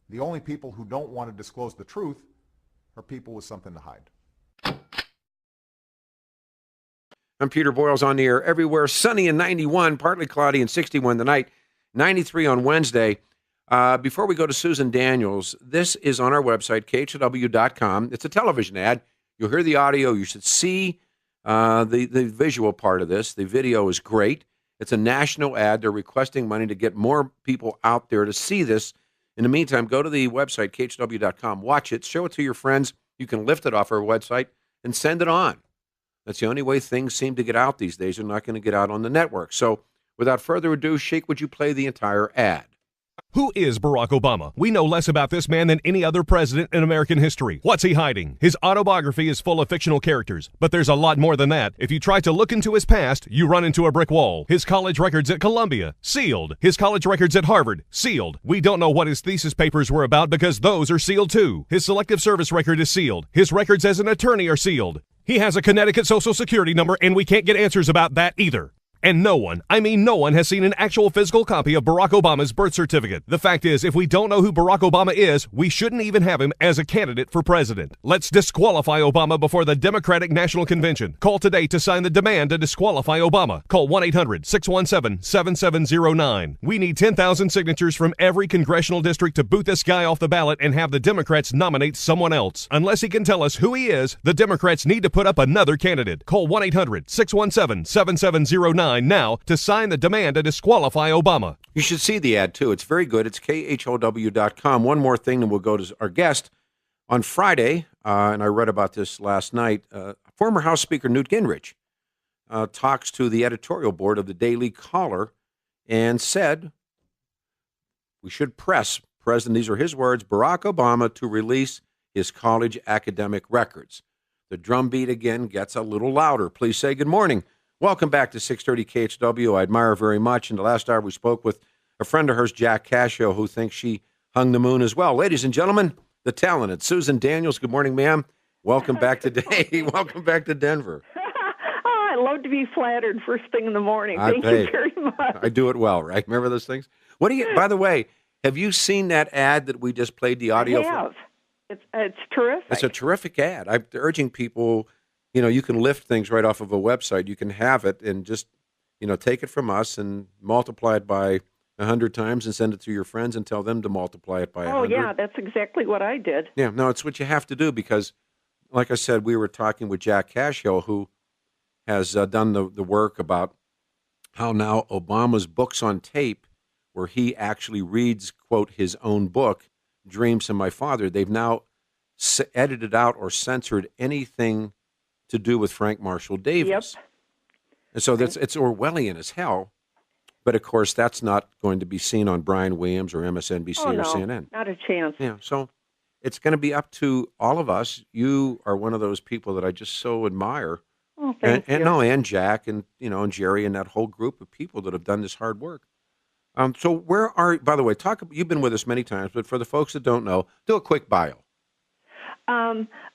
The only people who don't want to disclose the truth are people with something to hide. I'm Peter Boyles on the air everywhere. Sunny and 91, partly cloudy and 61 tonight, 93 on Wednesday. Before we go to Susan Daniels, this is on our website, KHW.com. It's a television ad. You'll hear the audio. You should see the visual part of this. The video is great. It's a national ad. They're requesting money to get more people out there to see this. In the meantime, go to the website, KHW.com. Watch it. Show it to your friends. You can lift it off our website and send it on. That's the only way things seem to get out these days. They're not going to get out on the network. So without further ado, Sheik, would you play the entire ad? Who is Barack Obama? We know less about this man than any other president in American history. What's he hiding? His autobiography is full of fictional characters, but there's a lot more than that. If you try to look into his past, you run into a brick wall. His college records at Columbia, sealed. His college records at Harvard, sealed. We don't know what his thesis papers were about because those are sealed too. His selective service record is sealed. His records as an attorney are sealed. He has a Connecticut Social Security number, and we can't get answers about that either. And no one, I mean no one, has seen an actual physical copy of Barack Obama's birth certificate. The fact is, if we don't know who Barack Obama is, we shouldn't even have him as a candidate for president. Let's disqualify Obama before the Democratic National Convention. Call today to sign the demand to disqualify Obama. Call 1-800-617-7709. We need 10,000 signatures from every congressional district to boot this guy off the ballot and have the Democrats nominate someone else. Unless he can tell us who he is, the Democrats need to put up another candidate. Call 1-800-617-7709. Now to sign the demand to disqualify Obama. You should see the ad, too. It's very good. It's KHOW.com. One more thing, then we'll go to our guest. On Friday, and I read about this last night, former House Speaker Newt Gingrich talks to the editorial board of the Daily Caller and said, we should press President, these are his words, Barack Obama to release his college academic records. The drumbeat again gets a little louder. Please say good morning. Welcome back to 630 KHW. I admire very much. In the last hour, we spoke with a friend of hers, Jack Cascio, who thinks she hung the moon as well. Ladies and gentlemen, the talented Susan Daniels. Good morning, ma'am. Welcome back today. Welcome back to Denver. Oh, I love to be flattered first thing in the morning. Thank you very much. I do it well, right? Remember those things? What do you? By the way, have you seen that ad that we just played the audio I have. It's terrific. It's a terrific ad. I'm urging people. You know, you can lift things right off of a website. You can have it and just, take it from us and multiply it by 100 times and send it to your friends and tell them to multiply it by 100. Oh, yeah, that's exactly what I did. Yeah, no, it's what you have to do because, like I said, we were talking with Jack Cascio, who has done the work about how now Obama's books on tape, where he actually reads, quote, his own book, Dreams of My Father, they've now edited out or censored anything to do with Frank Marshall Davis. Yep. And so it's Orwellian as hell. But, of course, that's not going to be seen on Brian Williams or MSNBC or CNN. Not a chance. Yeah, so it's going to be up to all of us. You are one of those people that I just so admire. Oh, thank you. And Jack and, and Jerry and that whole group of people that have done this hard work. So by the way, you've been with us many times, but for the folks that don't know, do a quick bio.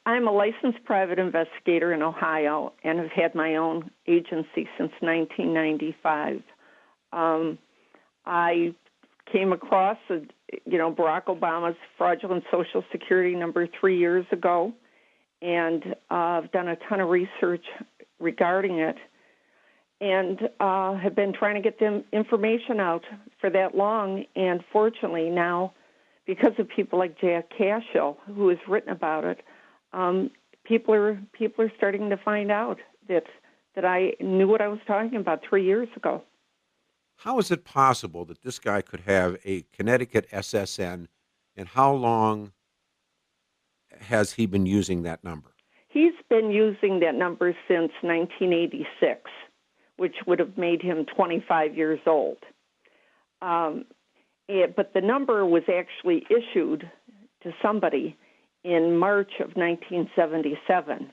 I'm a licensed private investigator in Ohio and have had my own agency since 1995. I came across, Barack Obama's fraudulent Social Security number 3 years ago, and I've done a ton of research regarding it, and have been trying to get the information out for that long. And fortunately now, because of people like Jack Cascio, who has written about it, people are starting to find out that I knew what I was talking about 3 years ago. How is it possible that this guy could have a Connecticut SSN, and how long has he been using that number? He's been using that number since 1986, which would have made him 25 years old. But the number was actually issued to somebody in March of 1977.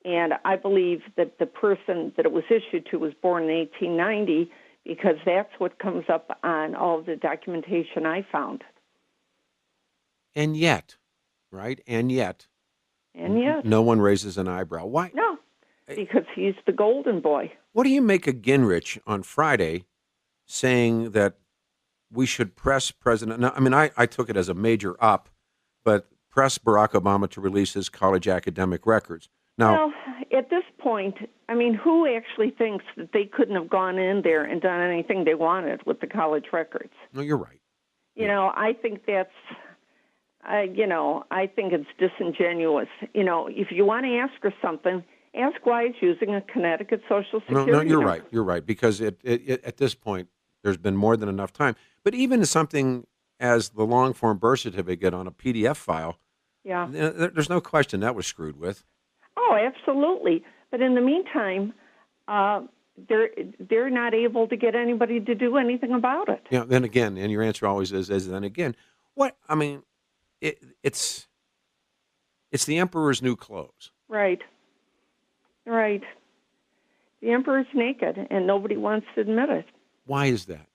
And I believe that the person that it was issued to was born in 1890, because that's what comes up on all of the documentation I found. And yet, right? And yet, no one raises an eyebrow. Why? No, because he's the golden boy. What do you make of Gingrich on Friday saying that we should press President. Now, I mean, I took it as a major up, but press Barack Obama to release his college academic records. Now, Well, at this point, I mean, who actually thinks that they couldn't have gone in there and done anything they wanted with the college records? no, you're right. You know, I think that's, I think it's disingenuous. You know, if you want to ask her something, ask why he's using a Connecticut Social Security No, you're number. right. You're right, because at this point, there's been more than enough time. But even something as the long form birth certificate on a PDF file, Yeah. there's no question that was screwed with. Oh, absolutely. But in the meantime, they're not able to get anybody to do anything about it. Yeah. Then again, and your answer always is then again. What I mean, it's the emperor's new clothes. Right. Right. The emperor's naked, and nobody wants to admit it. Why is that?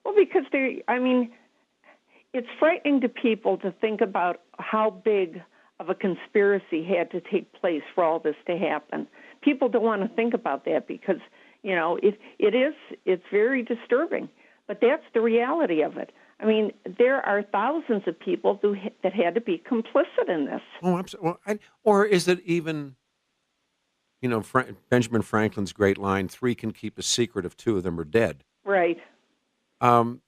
Well, because it's frightening to people to think about how big of a conspiracy had to take place for all this to happen. People don't want to think about that because, you know, it's very disturbing. But that's the reality of it. I mean, there are thousands of people that had to be complicit in this. Oh, absolutely. Well, or is it even, you know, Benjamin Franklin's great line, 3 can keep a secret if 2 of them are dead. Right.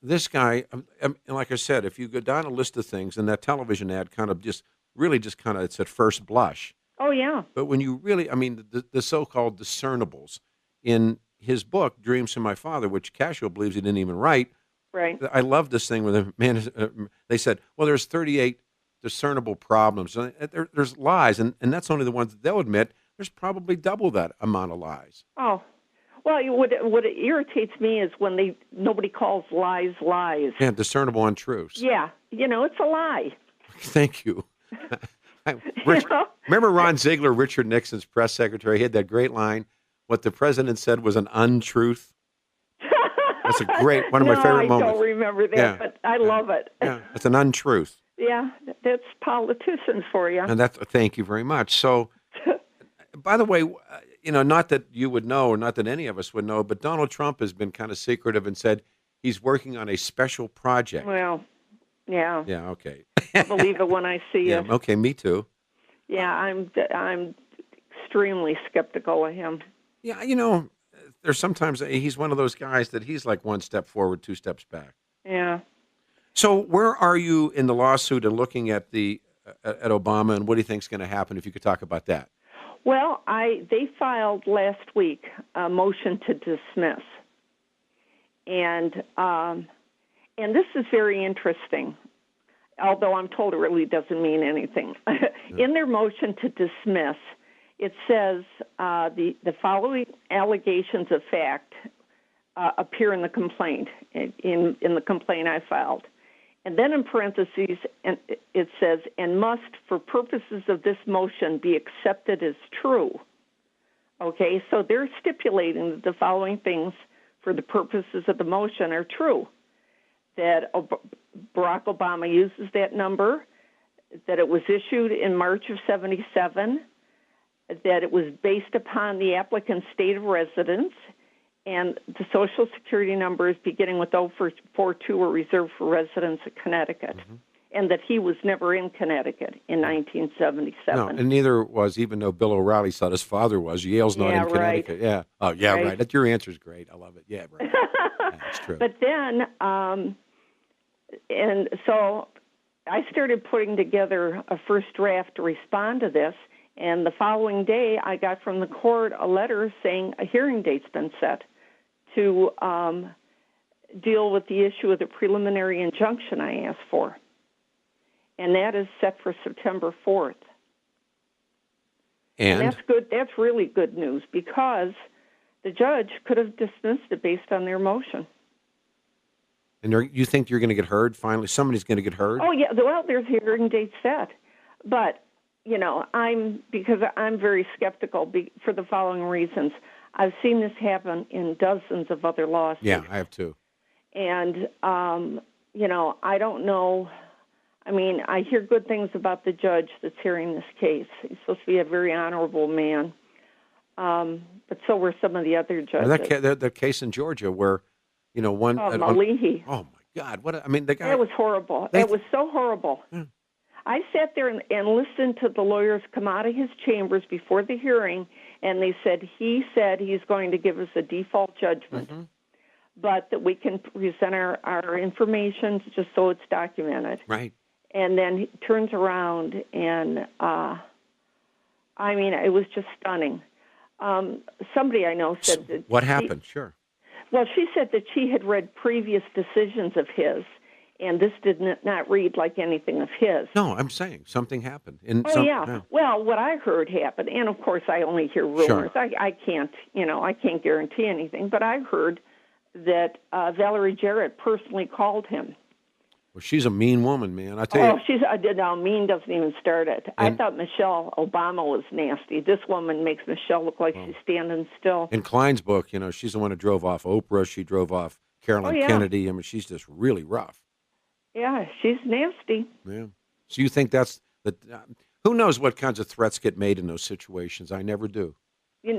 This guy, like I said, if you go down a list of things, and that television ad kind of it's at first blush. Oh, yeah. But when you really, I mean, the so-called discernibles in his book, Dreams from My Father, which Cascio believes he didn't even write. Right. I love this thing where the man, they said, well, there's 38 discernible problems. There's lies, and that's only the ones that they'll admit. There's probably double that amount of lies. Oh. Well, what irritates me is when nobody calls lies lies. Yeah, discernible untruths. Yeah. You know, it's a lie. Thank you. You know? Remember Ron Ziegler, Richard Nixon's press secretary? He had that great line, what the president said was an untruth. That's one of my favorite moments. I don't remember that, but I love it. Yeah, it's an untruth. Yeah, that's politicians for you. And thank you very much. So, by the way, you know, not that you would know, or not that any of us would know, but Donald Trump has been kind of secretive and said he's working on a special project. Well, yeah. Yeah, okay. I believe it when I see it. Okay, me too. Yeah, I'm extremely skeptical of him. Yeah, you know, there's sometimes he's one of those guys that he's like 1 step forward, 2 steps back. Yeah. So where are you in the lawsuit and looking at at Obama, and what do you think is going to happen? If you could talk about that. Well, they filed last week a motion to dismiss, and this is very interesting. Although I'm told it really doesn't mean anything. In their motion to dismiss, it says the following allegations of fact appear in the complaint, in the complaint I filed. And then in parentheses, it says, and must, for purposes of this motion, be accepted as true. Okay, so they're stipulating that the following things for the purposes of the motion are true. That Barack Obama uses that number, that it was issued in March of 1977, that it was based upon the applicant's state of residence, and the Social Security numbers beginning with 0442 were reserved for residents of Connecticut, and that he was never in Connecticut in 1977. No, and neither was, even though Bill O'Reilly thought his father was. Yale's not in Connecticut. Right. Yeah. Oh, yeah, right. That your answer is great. I love it. Yeah, right. Yeah, that's true. But then, and so I started putting together a first draft to respond to this, and the following day I got from the court a letter saying a hearing date's been set to deal with the issue of the preliminary injunction I asked for. And that is set for September 4th. And that's good. That's really good news because the judge could have dismissed it based on their motion. And you think you're going to get heard finally? Somebody's going to get heard? Oh, yeah. Well, there's a hearing date set. But, you know, because I'm very skeptical for the following reasons. I've seen this happen in dozens of other lawsuits. Yeah, I have too. And, you know, I don't know. I mean, I hear good things about the judge that's hearing this case. He's supposed to be a very honorable man. But so were some of the other judges. That case in Georgia where, you know, one... Malihi. Oh, my God, what? I mean, the guy. It was horrible. It was so horrible. Yeah. I sat there and listened to the lawyers come out of his chambers before the hearing, and they said he's going to give us a default judgment, but that we can present our information just so it's documented. Right. And then he turns around and, I mean, it was just stunning. Somebody I know said that. What happened? Sure. Well, she said that she had read previous decisions of his, and this did not read like anything of his. No, I'm saying something happened. Yeah. Well, what I heard happened, and of course I only hear rumors. Sure. I can't guarantee anything, but I heard that Valerie Jarrett personally called him. Well, she's a mean woman, man. I tell you. Mean doesn't even start it. I thought Michelle Obama was nasty. This woman makes Michelle look like she's standing still. In Klein's book, she's the one who drove off Oprah. She drove off Carolyn Kennedy. I mean, she's just really rough. Yeah, she's nasty. Yeah. So you think that's the? Who knows what kinds of threats get made in those situations? I never do. I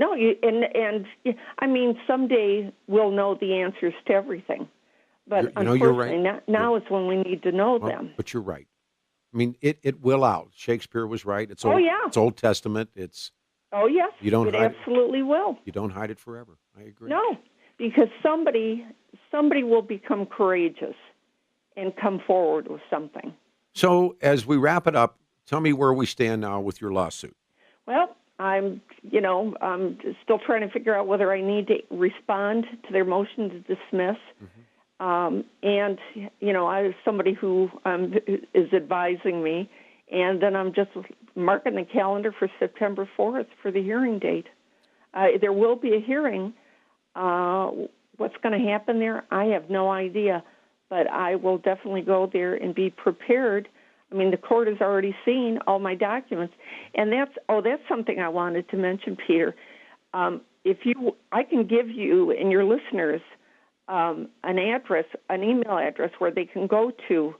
mean, someday we'll know the answers to everything. But you're right. Now is when we need to know them. But you're right. I mean, it will out. Shakespeare was right. It's old. It's Old Testament. It's. Oh yes. It absolutely will. You don't hide it forever. I agree. No, because somebody will become courageous and come forward with something. So as we wrap it up, tell me where we stand now with your lawsuit. Well, I'm still trying to figure out whether I need to respond to their motion to dismiss. And, I have somebody who is advising me, and then I'm just marking the calendar for September 4th for the hearing date. There will be a hearing. What's going to happen there, I have no idea, but I will definitely go there and be prepared. I mean, the court has already seen all my documents, and that's something I wanted to mention, Peter. I can give you and your listeners an email address where they can go to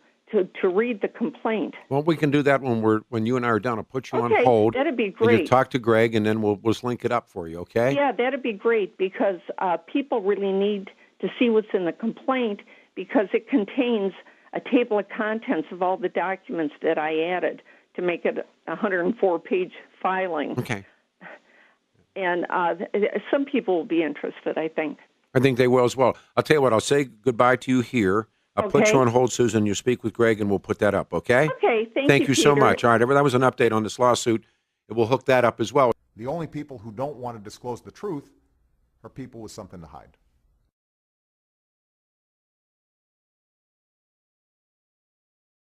read the complaint. Well, we can do that when you and I are done. I'll put you on hold. That'd be great. And you talk to Greg, and then we'll link it up for you. Okay? Yeah, that'd be great because people really need to see what's in the complaint because it contains a table of contents of all the documents that I added to make it a 104-page filing. Okay. And some people will be interested, I think. I think they will as well. I'll tell you what, I'll say goodbye to you here. I'll put you on hold, Susan. You speak with Greg, and we'll put that up, okay? Okay, thank you so Peter. much. All right, that was an update on this lawsuit. We'll hook that up as well. The only people who don't want to disclose the truth are people with something to hide.